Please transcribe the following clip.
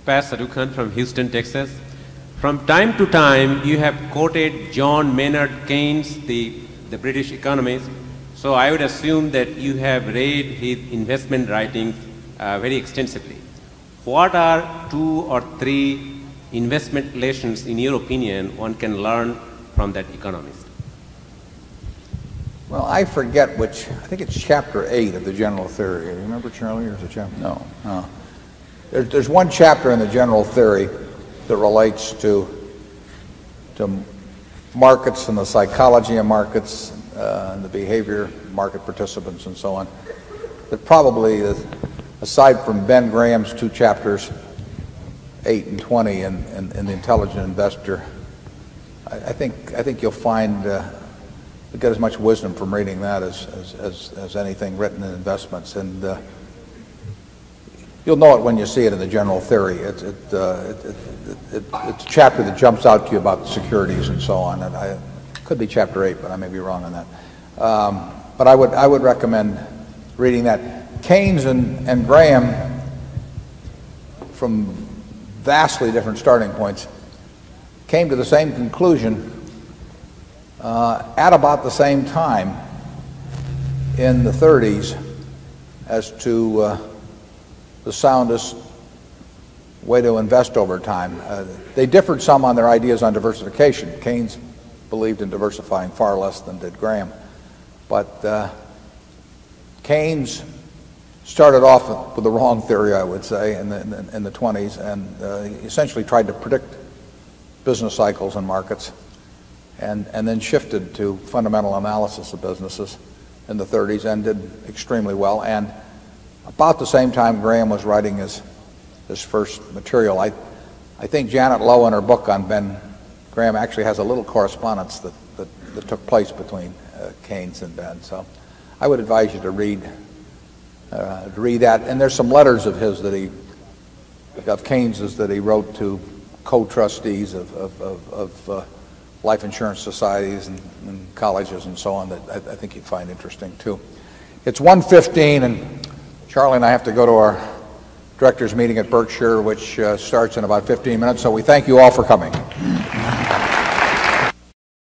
Sadukan from Houston, Texas. From time to time, you have quoted John Maynard Keynes, the British economist. So I would assume that you have read his investment writings very extensively. What are 2 or 3 investment lessons, in your opinion, one can learn from that economist? Well, I forget which. I think it's chapter 8 of the General Theory. Do you remember, Charlie, or is it chapter? No. There's one chapter in the General Theory that relates to markets and the psychology of markets and the behavior of market participants and so on. That probably, aside from Ben Graham's 2 chapters, 8 and 20, and The Intelligent Investor, I think you'll find you'll get as much wisdom from reading that as anything written in investments. And you'll know it when you see it in the General Theory. It's a chapter that jumps out to you about securities and so on. And it could be chapter 8, but I may be wrong on that. But I would recommend reading that. Keynes and Graham, from vastly different starting points, came to the same conclusion at about the same time in the 30s as to the soundest way to invest over time. They differed some on their ideas on diversification. Keynes believed in diversifying far less than did Graham. But Keynes started off with the wrong theory, I would say, in the 20s, and essentially tried to predict business cycles and markets, and then shifted to fundamental analysis of businesses in the 30s and did extremely well. And about the same time Graham was writing his first material, I think Janet Lowe in her book on Ben Graham actually has a little correspondence that took place between Keynes and Ben. So I would advise you to read that. And there's some letters of his of Keynes's that he wrote to co-trustees of life insurance societies and colleges and so on that I think you'd find interesting too. It's 1:15, and Charlie and I have to go to our directors meeting at Berkshire, which starts in about 15 minutes. So we thank you all for coming.